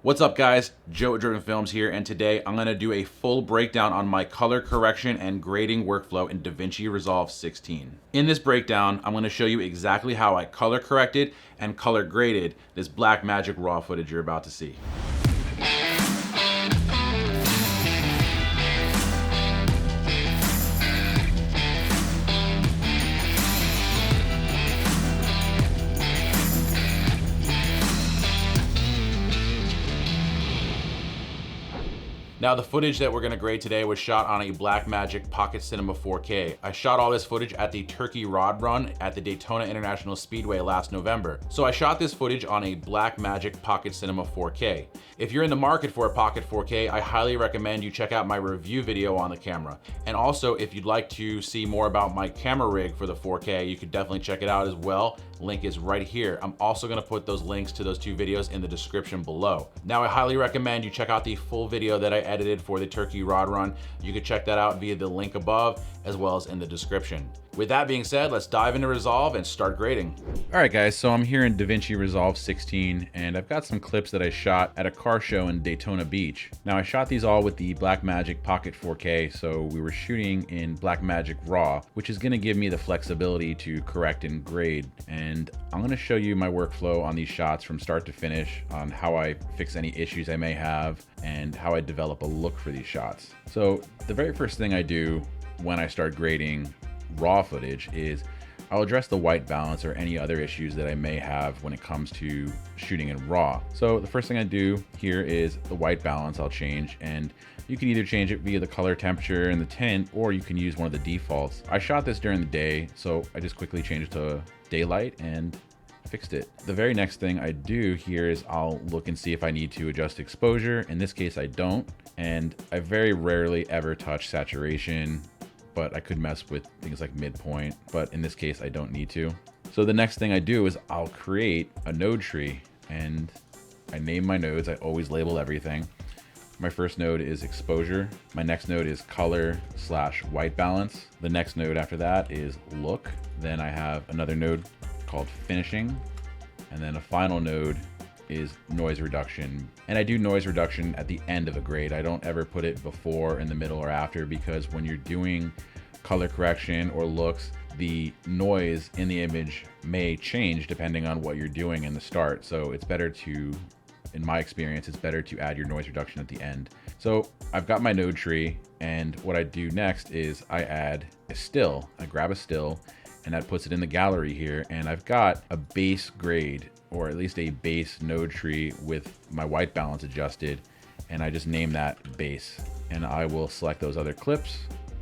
What's up guys, Joe at Driven Films here, and today I'm going to do a full breakdown on my color correction and grading workflow in Davinci Resolve 16. In this breakdown, I'm going to show you exactly how I color corrected and color graded this Blackmagic RAW footage you're about to see. Now the footage that we're gonna grade today was shot on a Blackmagic Pocket Cinema 4K. I shot all this footage at the Turkey Rod Run at the Daytona International Speedway last November. So I shot this footage on a Blackmagic Pocket Cinema 4K. If you're in the market for a Pocket 4K, I highly recommend you check out my review video on the camera. And also, if you'd like to see more about my camera rig for the 4K, you could definitely check it out as well. Link is right here. I'm also gonna put those links to those two videos in the description below. Now I highly recommend you check out the full video that I edited for the Turkey Rod Run. You can check that out via the link above as well as in the description. With that being said, let's dive into Resolve and start grading. All right guys, so I'm here in Davinci Resolve 16 and I've got some clips that I shot at a car show in Daytona Beach. Now I shot these all with the Blackmagic Pocket 4K, so we were shooting in Blackmagic RAW, which is gonna give me the flexibility to correct and grade. And I'm gonna show you my workflow on these shots from start to finish, on how I fix any issues I may have and how I develop a look for these shots. So the very first thing I do when I start grading RAW footage is I'll address the white balance or any other issues that I may have when it comes to shooting in RAW. So the first thing I do here is the white balance I'll change, and you can either change it via the color temperature and the tint, or you can use one of the defaults. I shot this during the day, so I just quickly changed it to daylight and fixed it. The very next thing I do here is I'll look and see if I need to adjust exposure. In this case, I don't, and I very rarely ever touch saturation, but I could mess with things like midpoint, but in this case, I don't need to. So the next thing I do is I'll create a node tree, and I name my nodes. I always label everything. My first node is exposure. My next node is color/white balance. The next node after that is look. Then I have another node called finishing. And then a final node is noise reduction. And I do noise reduction at the end of a grade. I don't ever put it before, in the middle, or after, because when you're doing color correction or looks, the noise in the image may change depending on what you're doing in the start. So it's better to, in my experience, it's better to add your noise reduction at the end. So I've got my node tree, and what I do next is I add a still. I grab a still, and that puts it in the gallery here, and I've got a base grade, or at least a base node tree with my white balance adjusted, and I just name that base. And I will select those other clips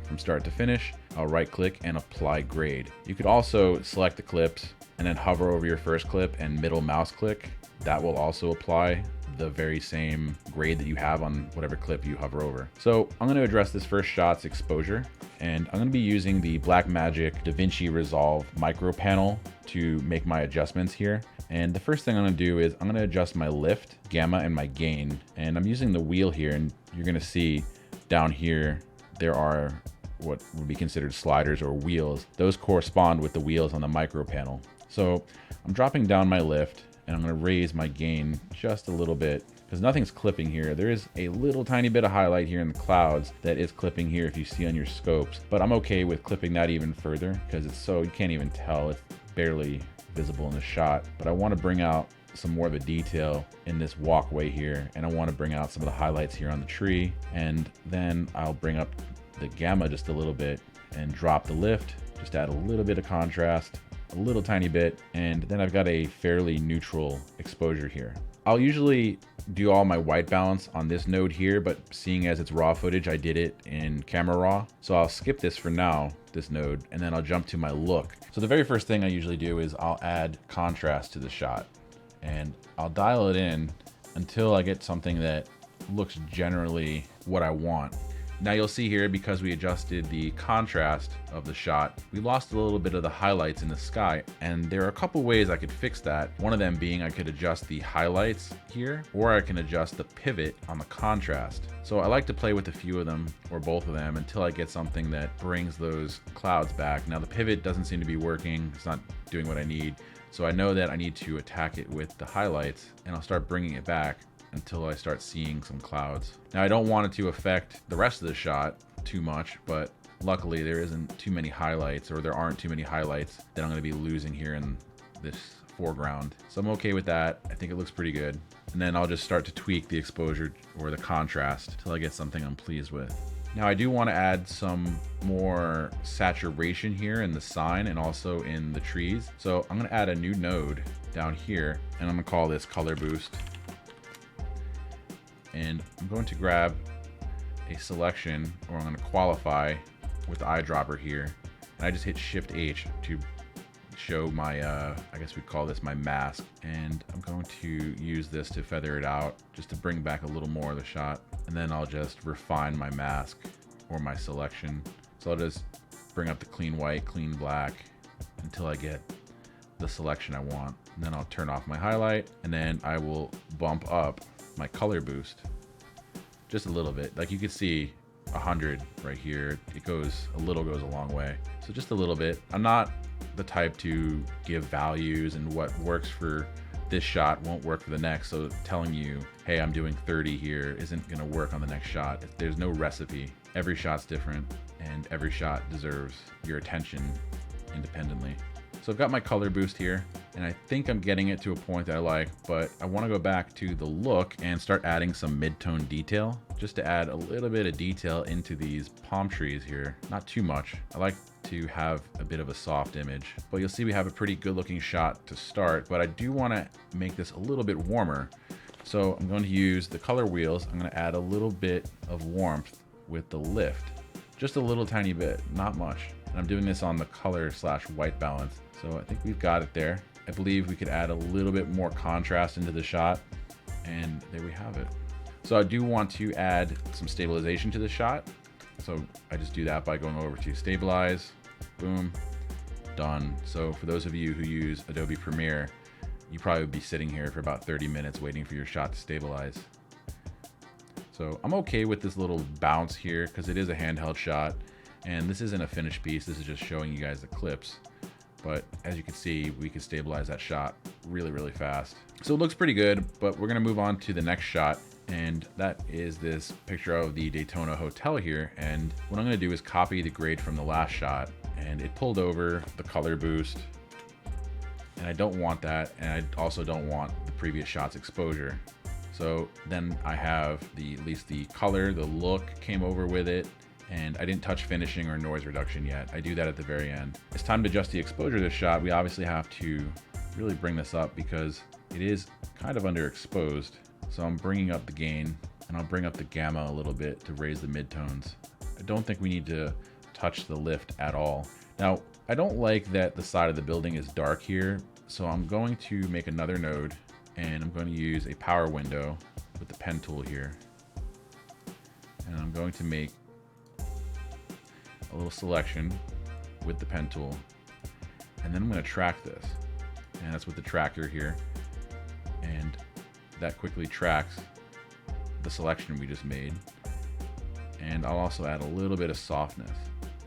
from start to finish. I'll right click and apply grade. You could also select the clips and then hover over your first clip and middle mouse click. That will also apply the very same grade that you have on whatever clip you hover over. So I'm going to address this first shot's exposure, and I'm going to be using the Blackmagic Davinci Resolve micro panel to make my adjustments here. And the first thing I'm going to do is I'm going to adjust my lift, gamma, and my gain. And I'm using the wheel here, and you're going to see down here there are what would be considered sliders or wheels. Those correspond with the wheels on the micro panel. So I'm dropping down my lift, and I'm going to raise my gain just a little bit because nothing's clipping here. There is a little tiny bit of highlight here in the clouds that is clipping here if you see on your scopes, but I'm okay with clipping that even further because it's so, you can't even tell, it's barely visible in the shot. But I want to bring out some more of the detail in this walkway here, and I want to bring out some of the highlights here on the tree, and then I'll bring up the gamma just a little bit and drop the lift, just add a little bit of contrast, a little tiny bit, and then I've got a fairly neutral exposure here. I'll usually do all my white balance on this node here, but seeing as it's raw footage, I did it in camera raw. So I'll skip this for now, this node, and then I'll jump to my look. So the very first thing I usually do is I'll add contrast to the shot, and I'll dial it in until I get something that looks generally what I want. Now you'll see here, because we adjusted the contrast of the shot, we lost a little bit of the highlights in the sky, and there are a couple ways I could fix that. One of them being I could adjust the highlights here, or I can adjust the pivot on the contrast. So I like to play with a few of them, or both of them, until I get something that brings those clouds back. Now the pivot doesn't seem to be working, it's not doing what I need. So I know that I need to attack it with the highlights, and I'll start bringing it back. until I start seeing some clouds. Now I don't want it to affect the rest of the shot too much, but luckily there isn't too many highlights, or there aren't too many highlights that I'm going to be losing here in this foreground. So I'm okay with that. I think it looks pretty good. And then I'll just start to tweak the exposure or the contrast until I get something I'm pleased with. Now I do want to add some more saturation here in the sign and also in the trees. So I'm going to add a new node down here, and I'm going to call this color boost. And I'm going to grab a selection, or I'm going to qualify with the eyedropper here. And I just hit Shift H to show my, I guess we'd call this my mask. And I'm going to use this to feather it out, just to bring back a little more of the shot. And then I'll just refine my mask or my selection. So I'll just bring up the clean white, clean black until I get the selection I want. And then I'll turn off my highlight, and then I will bump up my color boost just a little bit. Like you can see 100 right here. It goes a long way. So just a little bit. I'm not the type to give values, and what works for this shot won't work for the next. So telling you, hey, I'm doing 30 here isn't gonna work on the next shot. There's no recipe. Every shot's different, and every shot deserves your attention independently. So I've got my color boost here, and I think I'm getting it to a point that I like, but I want to go back to the look and start adding some mid-tone detail, just to add a little bit of detail into these palm trees here. Not too much. I like to have a bit of a soft image, but you'll see we have a pretty good looking shot to start, but I do want to make this a little bit warmer. So I'm going to use the color wheels. I'm going to add a little bit of warmth with the lift, just a little tiny bit, not much. And I'm doing this on the color/white balance. So I think we've got it there. I believe we could add a little bit more contrast into the shot, and there we have it. So I do want to add some stabilization to the shot. So I just do that by going over to stabilize, boom, done. So for those of you who use Adobe Premiere, you probably would be sitting here for about 30 minutes waiting for your shot to stabilize. So I'm okay with this little bounce here because it is a handheld shot, and this isn't a finished piece. This is just showing you guys the clips. But as you can see, we can stabilize that shot really, really fast. So it looks pretty good, but we're gonna move on to the next shot. And that is this picture of the Daytona Hotel here. And what I'm gonna do is copy the grade from the last shot, and it pulled over the color boost. And I don't want that, and I also don't want the previous shot's exposure. So then I have at least the color, the look came over with it. And I didn't touch finishing or noise reduction yet. I do that at the very end. It's time to adjust the exposure of this shot. We obviously have to really bring this up because it is kind of underexposed. So I'm bringing up the gain, and I'll bring up the gamma a little bit to raise the midtones. I don't think we need to touch the lift at all. Now, I don't like that the side of the building is dark here. So I'm going to make another node, and I'm going to use a power window with the pen tool here. And I'm going to make a little selection with the pen tool, and then I'm going to track this, and that's with the tracker here, and that quickly tracks the selection we just made. And I'll also add a little bit of softness,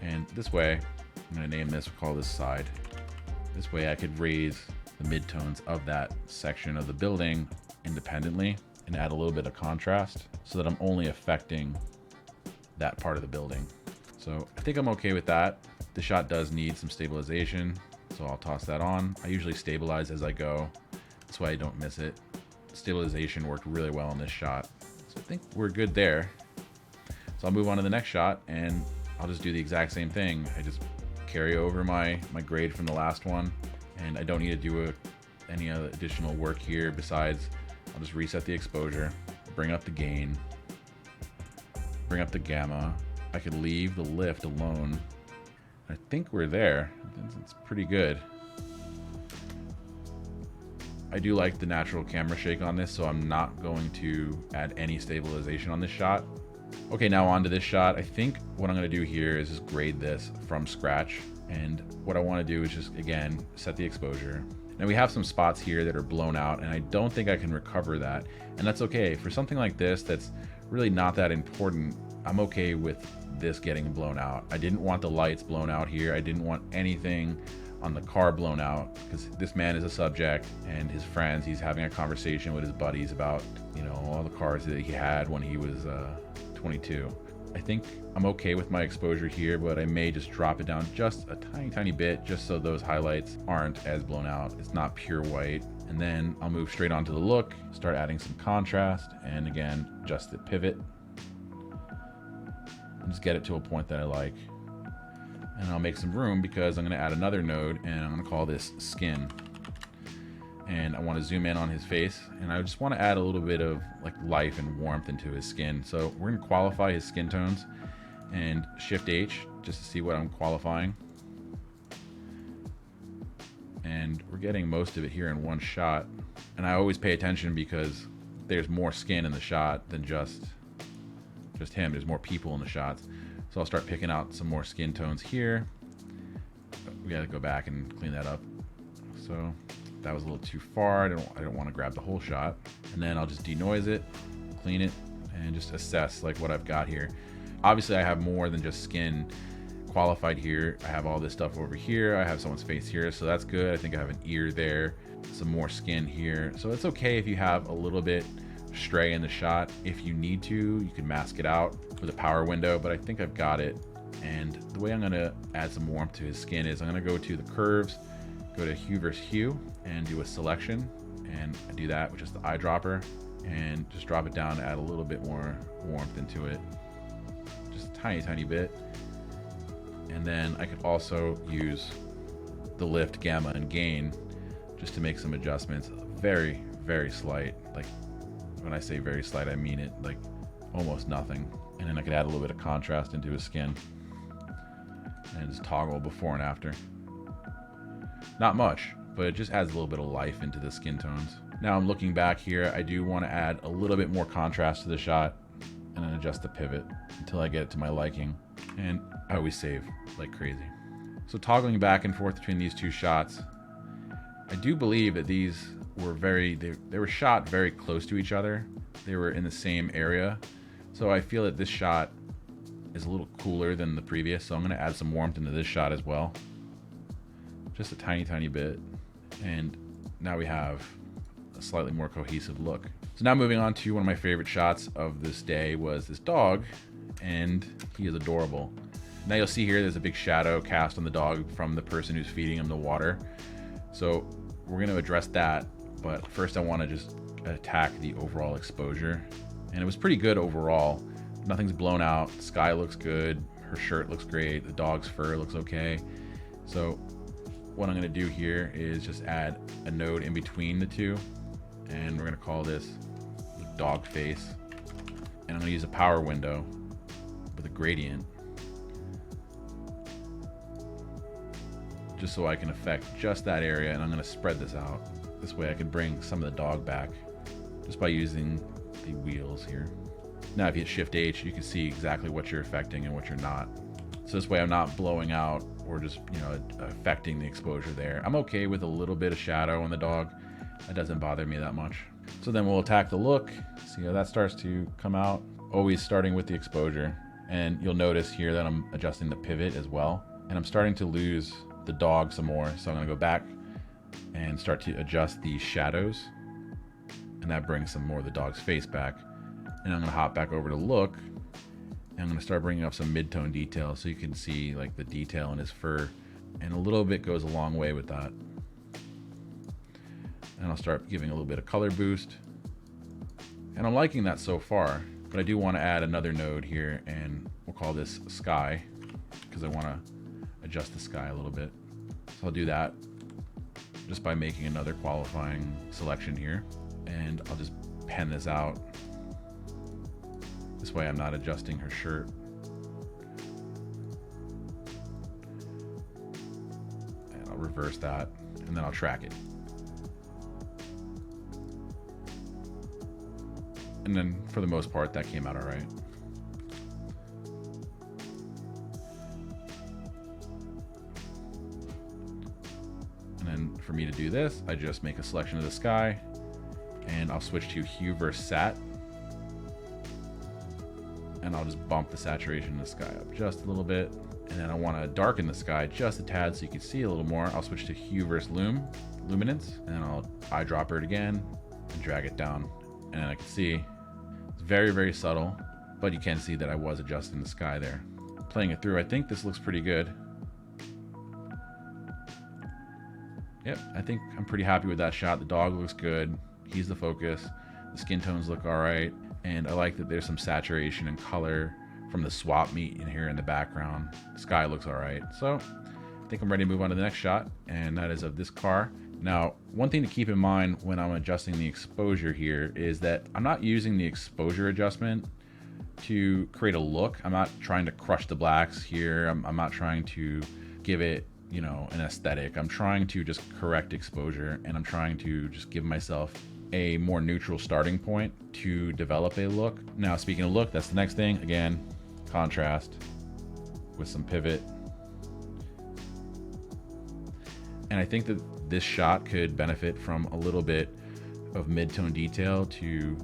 and this way I'm going to name this, we'll call this side. This way I could raise the midtones of that section of the building independently and add a little bit of contrast so that I'm only affecting that part of the building. So I think I'm okay with that. The shot does need some stabilization, so I'll toss that on. I usually stabilize as I go. That's why I don't miss it. Stabilization worked really well in this shot. So I think we're good there. So I'll move on to the next shot, and I'll just do the exact same thing. I just carry over my grade from the last one, and I don't need to do any other additional work here besides I'll just reset the exposure, bring up the gain, bring up the gamma. I could leave the lift alone. I think we're there. It's pretty good. I do like the natural camera shake on this, so I'm not going to add any stabilization on this shot. Okay, now on to this shot. I think what I'm going to do here is just grade this from scratch. And what I want to do is just, again, set the exposure. Now we have some spots here that are blown out, and I don't think I can recover that. And that's okay. For something like this that's really not that important, I'm okay with this getting blown out. I didn't want the lights blown out here. I didn't want anything on the car blown out, because this man is a subject and his friends, he's having a conversation with his buddies about, you know, all the cars that he had when he was 22. I think I'm okay with my exposure here, but I may just drop it down just a tiny bit, just so those highlights aren't as blown out. It's not pure white. And then I'll move straight onto the look, start adding some contrast, and again, adjust the pivot. And just get it to a point that I like. And I'll make some room because I'm gonna add another node, and I'm gonna call this skin. And I want to zoom in on his face, and I just want to add a little bit of like life and warmth into his skin. So we're going to qualify his skin tones, and Shift H just to see what I'm qualifying. And we're getting most of it here in one shot. And I always pay attention because there's more skin in the shot than just him. There's more people in the shots. So I'll start picking out some more skin tones here. We got to go back and clean that up. So that was a little too far. I don't want to grab the whole shot. And then I'll just denoise it, clean it, and just assess like what I've got here. Obviously I have more than just skin qualified here. I have all this stuff over here. I have someone's face here, so that's good. I think I have an ear there, some more skin here. So it's okay if you have a little bit stray in the shot. If you need to, you can mask it out with a power window, but I think I've got it. And the way I'm gonna add some warmth to his skin is I'm gonna go to the curves, go to hue versus hue, and do a selection, and I do that with just the eyedropper, and just drop it down to add a little bit more warmth into it, just a tiny bit. And then I could also use the lift, gamma, and gain just to make some adjustments, very slight. Like when I say very slight, I mean it, like almost nothing. And then I could add a little bit of contrast into his skin and just toggle before and after. Not much, but it just adds a little bit of life into the skin tones. Now I'm looking back here, I do want to add a little bit more contrast to the shot, and then adjust the pivot until I get it to my liking. And I always save like crazy. So toggling back and forth between these two shots, I do believe that these were they were shot very close to each other. They were in the same area. So I feel that this shot is a little cooler than the previous. So I'm gonna add some warmth into this shot as well. Just a tiny bit. And now we have a slightly more cohesive look. So now moving on to one of my favorite shots of this day was this dog, and he is adorable. Now you'll see here there's a big shadow cast on the dog from the person who's feeding him the water. So we're gonna address that, but first I wanna just attack the overall exposure. And it was pretty good overall. Nothing's blown out, the sky looks good, her shirt looks great, the dog's fur looks okay. So what I'm gonna do here is just add a node in between the two, and we're gonna call this dog face. And I'm gonna use a power window with a gradient, just so I can affect just that area, and I'm gonna spread this out. This way I can bring some of the dog back just by using the wheels here. Now if you hit Shift H, you can see exactly what you're affecting and what you're not. So this way I'm not blowing out or just, you know, affecting the exposure there. I'm okay with a little bit of shadow on the dog. That doesn't bother me that much. So then we'll attack the look. See how that starts to come out. Always starting with the exposure. And you'll notice here that I'm adjusting the pivot as well. And I'm starting to lose the dog some more. So I'm gonna go back and start to adjust the shadows. And that brings some more of the dog's face back. And I'm gonna hop back over to look. And I'm gonna start bringing up some mid-tone detail so you can see like the detail in his fur. And a little bit goes a long way with that. And I'll start giving a little bit of color boost. And I'm liking that so far, but I do want to add another node here, and we'll call this sky, because I want to adjust the sky a little bit. So I'll do that just by making another qualifying selection here, and I'll just pen this out. This way I'm not adjusting her shirt. And I'll reverse that, and then I'll track it. And then for the most part, that came out all right. And then for me to do this, I just make a selection of the sky, and I'll switch to hue versus sat. And I'll just bump the saturation in the sky up just a little bit. And then I want to darken the sky just a tad so you can see a little more. I'll switch to hue versus luminance, and then I'll eyedropper it again and drag it down. And I can see it's very, very subtle, but you can see that I was adjusting the sky there. Playing it through, I think this looks pretty good. Yep, I think I'm pretty happy with that shot. The dog looks good. He's the focus. The skin tones look all right. And I like that there's some saturation and color from the swap meat in here in the background. The sky looks all right. So I think I'm ready to move on to the next shot, and that is of this car. Now, one thing to keep in mind when I'm adjusting the exposure here is that I'm not using the exposure adjustment to create a look. I'm not trying to crush the blacks here. I'm not trying to give it, you know, an aesthetic. I'm trying to just correct exposure, and I'm trying to just give myself a more neutral starting point to develop a look. Now, speaking of look, that's the next thing. Again, contrast with some pivot. And I think that this shot could benefit from a little bit of mid-tone detail to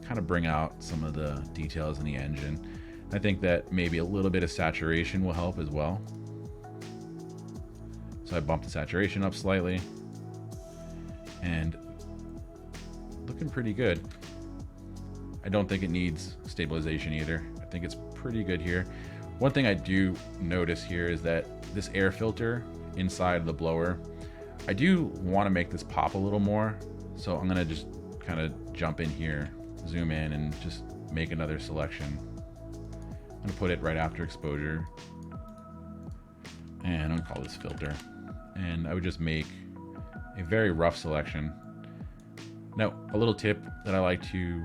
kind of bring out some of the details in the engine. I think that maybe a little bit of saturation will help as well. So I bumped the saturation up slightly, and looking pretty good. I don't think it needs stabilization either. I think it's pretty good here. One thing I do notice here is that this air filter inside the blower, I do want to make this pop a little more. So I'm gonna just kind of jump in here, zoom in, and just make another selection. I'm gonna put it right after exposure, and I'm gonna call this filter. And I would just make a very rough selection. Now, a little tip that I like to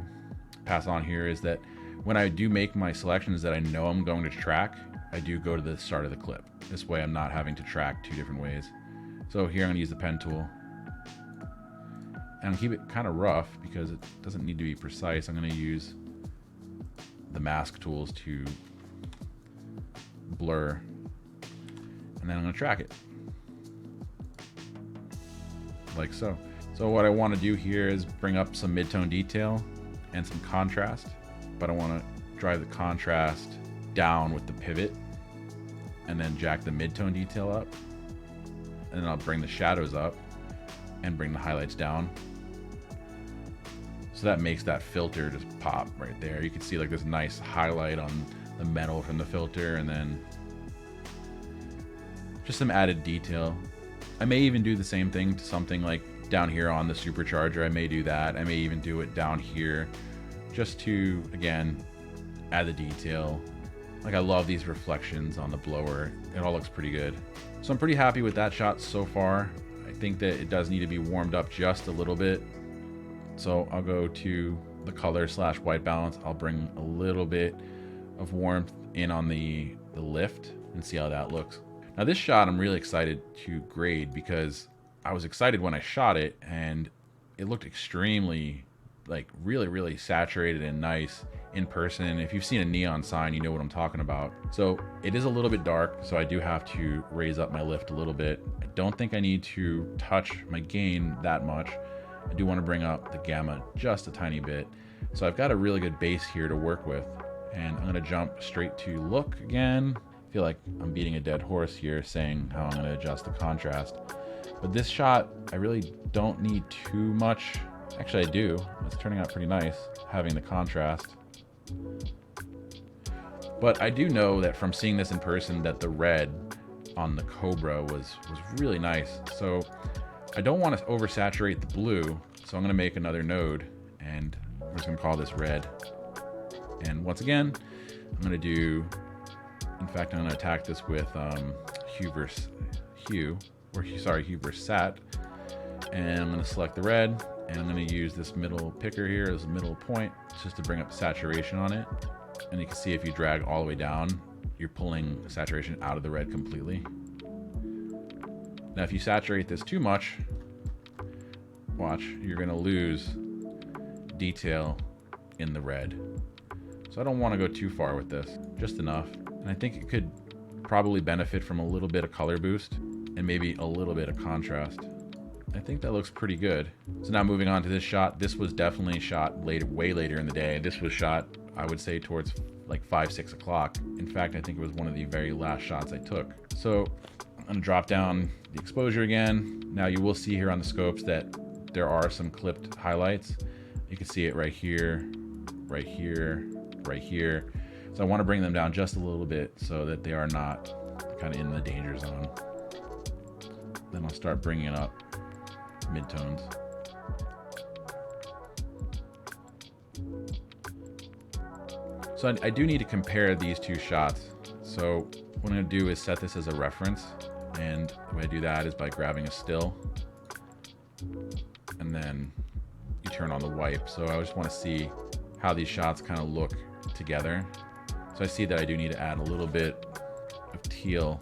pass on here is that when I do make my selections that I know I'm going to track, I do go to the start of the clip. This way I'm not having to track two different ways. So here I'm gonna use the pen tool, and I'll keep it kind of rough because it doesn't need to be precise. I'm gonna use the mask tools to blur, and then I'm gonna track it like so. So what I want to do here is bring up some mid-tone detail and some contrast, but I want to drive the contrast down with the pivot and then jack the mid-tone detail up, and then I'll bring the shadows up and bring the highlights down. So that makes that filter just pop right there. You can see like this nice highlight on the metal from the filter, and then just some added detail. I may even do the same thing to something like down here on the supercharger. I may do that. I may even do it down here just to, again, add the detail. Like, I love these reflections on the blower. It all looks pretty good. So I'm pretty happy with that shot so far. I think that it does need to be warmed up just a little bit. So I'll go to the color / white balance. I'll bring a little bit of warmth in on the lift and see how that looks. Now this shot I'm really excited to grade because I was excited when I shot it and it looked extremely, like, really saturated and nice in person. If you've seen a neon sign, you know what I'm talking about. So it is a little bit dark, so I do have to raise up my lift a little bit. I don't think I need to touch my gain that much. I do want to bring up the gamma just a tiny bit. So I've got a really good base here to work with, and I'm going to jump straight to look again. I feel like I'm beating a dead horse here saying how I'm going to adjust the contrast. But this shot, I really don't need too much. Actually, I do. It's turning out pretty nice, having the contrast. But I do know that from seeing this in person that the red on the Cobra was really nice. So I don't want to oversaturate the blue. So I'm going to make another node, and we're just going to call this red. And once again, I'm going to do, in fact, I'm going to attack this with hue versus sat. And I'm going to select the red, and I'm going to use this middle picker here as a middle point just to bring up saturation on it. And you can see if you drag all the way down, you're pulling saturation out of the red completely. Now if you saturate this too much, watch, you're going to lose detail in the red. So I don't want to go too far with this, just enough. And I think it could probably benefit from a little bit of color boost and maybe a little bit of contrast. I think that looks pretty good. So now moving on to this shot. This was definitely shot way later in the day. This was shot, I would say, towards like 5, 6 o'clock. In fact, I think it was one of the very last shots I took. So I'm gonna drop down the exposure again. Now you will see here on the scopes that there are some clipped highlights. You can see it right here, right here, right here. So I want to bring them down just a little bit so that they are not kind of in the danger zone. Then I'll start bringing up midtones. So I do need to compare these two shots. So what I'm going to do is set this as a reference. And the way I do that is by grabbing a still. And then you turn on the wipe. So I just want to see how these shots kind of look together. So I see that I do need to add a little bit of teal,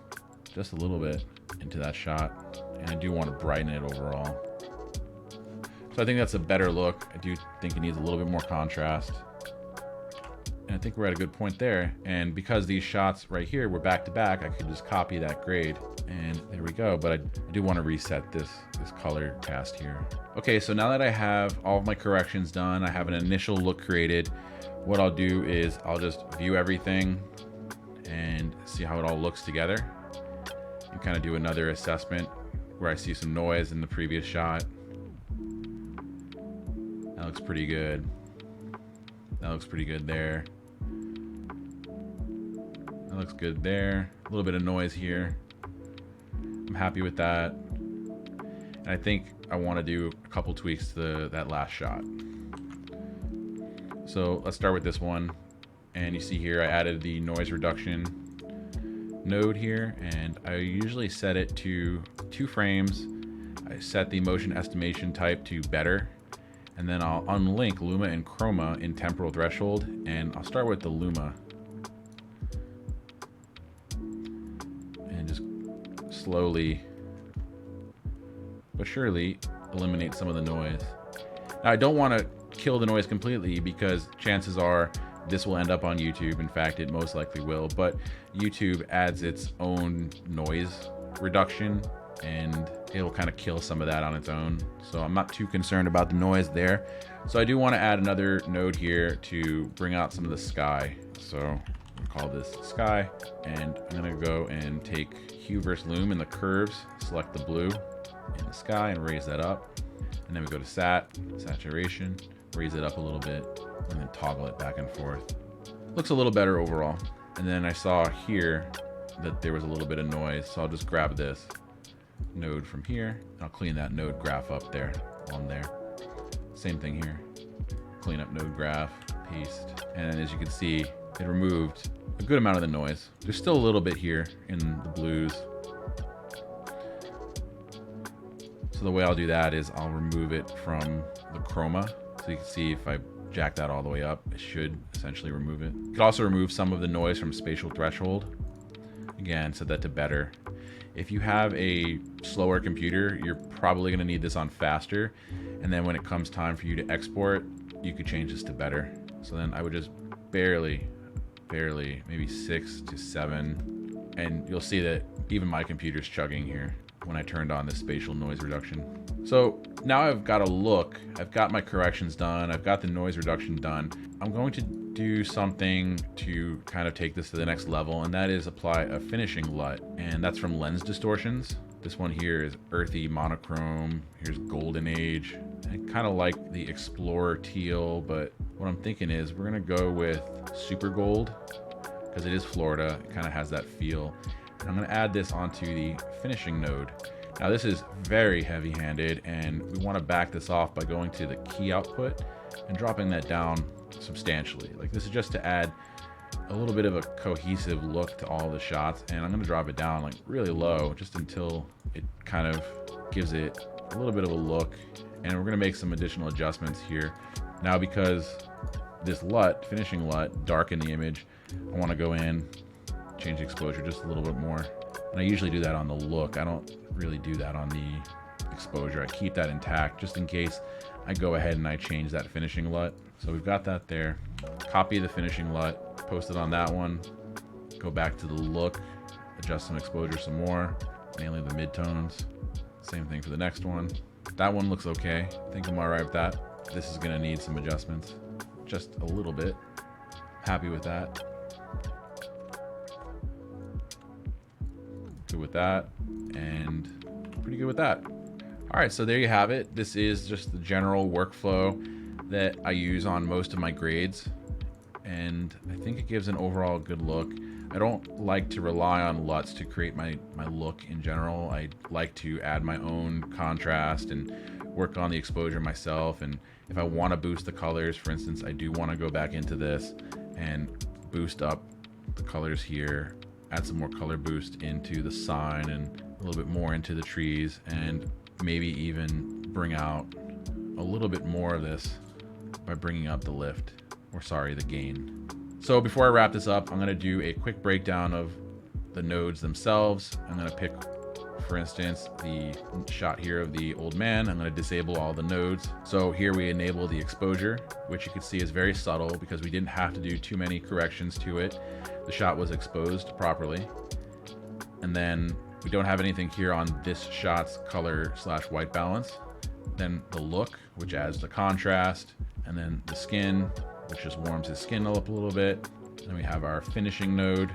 just a little bit, into that shot. And I do want to brighten it overall. So I think that's a better look. I do think it needs a little bit more contrast. And I think we're at a good point there. And because these shots right here were back to back, I could just copy that grade. And there we go. But I do want to reset this color cast here. Okay, so now that I have all of my corrections done, I have an initial look created. What I'll do is I'll just view everything and see how it all looks together. And kind of do another assessment where I see some noise in the previous shot. That looks pretty good. That looks pretty good there. That looks good there. A little bit of noise here. I'm happy with that. And I think I want to do a couple tweaks to that last shot. So let's start with this one. And you see here I added the noise reduction node here, and I usually set it to 2 frames. I set the motion estimation type to better, and then I'll unlink Luma and Chroma in temporal threshold, and I'll start with the Luma. And just slowly but surely eliminate some of the noise. Now I don't want to kill the noise completely because chances are this will end up on YouTube. In fact, it most likely will, but YouTube adds its own noise reduction and it'll kind of kill some of that on its own. So I'm not too concerned about the noise there. So I do want to add another node here to bring out some of the sky. So we'll call this sky, and I'm going to go and take hue versus loom in the curves, select the blue in the sky and raise that up. And then we go to saturation, raise it up a little bit, and then toggle it back and forth. Looks a little better overall. And then I saw here that there was a little bit of noise, so I'll just grab this node from here. I'll clean that node graph up there on there. Same thing here. Clean up node graph, paste, and as you can see, it removed a good amount of the noise. There's still a little bit here in the blues. So the way I'll do that is I'll remove it from the chroma. So you can see if I jack that all the way up, it should essentially remove it. You can also remove some of the noise from spatial threshold. Again, set that to better. If you have a slower computer, you're probably going to need this on faster. And then when it comes time for you to export, you could change this to better. So then I would just barely, maybe 6 to 7. And you'll see that even my computer's chugging here when I turned on this spatial noise reduction. So now I've got a look, I've got my corrections done, I've got the noise reduction done. I'm going to do something to kind of take this to the next level, and that is apply a finishing LUT, and that's from Lens Distortions. This one here is earthy monochrome, here's golden age. I kind of like the Explorer teal, but what I'm thinking is we're gonna go with super gold because it is Florida, it kind of has that feel. And I'm gonna add this onto the finishing node. Now this is very heavy-handed, and we want to back this off by going to the key output and dropping that down substantially. Like this is just to add a little bit of a cohesive look to all the shots, and I'm going to drop it down like really low just until it kind of gives it a little bit of a look. And we're going to make some additional adjustments here. Now because this LUT, finishing LUT, darken the image, I want to go in, change the exposure just a little bit more. And I usually do that on the look. I don't really do that on the exposure. I keep that intact just in case I go ahead and I change that finishing LUT. So we've got that there. Copy the finishing LUT, post it on that one, go back to the look, adjust some exposure some more, mainly the midtones. Same thing for the next one. That one looks okay. I think I'm all right with that. This is gonna need some adjustments, just a little bit. Happy with that. Good with that, and pretty good with that. All right, so there you have it. This is just the general workflow that I use on most of my grades, and I think it gives an overall good look. I don't like to rely on LUTs to create my look in general. I like to add my own contrast and work on the exposure myself. And if I want to boost the colors, for instance, I do want to go back into this and boost up the colors here, add some more color boost into the sign and a little bit more into the trees, and maybe even bring out a little bit more of this by bringing up the lift, or sorry, the gain. So before I wrap this up, I'm gonna do a quick breakdown of the nodes themselves. I'm gonna pick, for instance, the shot here of the old man. I'm gonna disable all the nodes. So here we enable the exposure, which you can see is very subtle because we didn't have to do too many corrections to it. The shot was exposed properly. And then we don't have anything here on this shot's color/white balance. Then the look, which adds the contrast, and then the skin, which just warms his skin up a little bit. Then we have our finishing node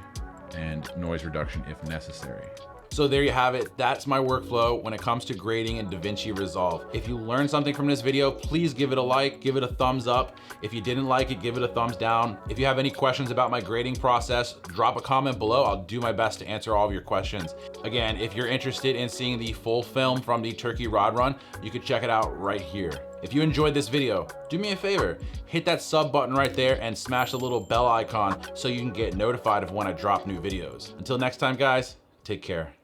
and noise reduction if necessary. So there you have it. That's my workflow when it comes to grading in Davinci Resolve. If you learned something from this video, please give it a like, give it a thumbs up. If you didn't like it, give it a thumbs down. If you have any questions about my grading process, drop a comment below. I'll do my best to answer all of your questions. Again, if you're interested in seeing the full film from the turkey rod run, you can check it out right here. If you enjoyed this video, do me a favor, hit that sub button right there and smash the little bell icon so you can get notified of when I drop new videos. Until next time, guys, take care.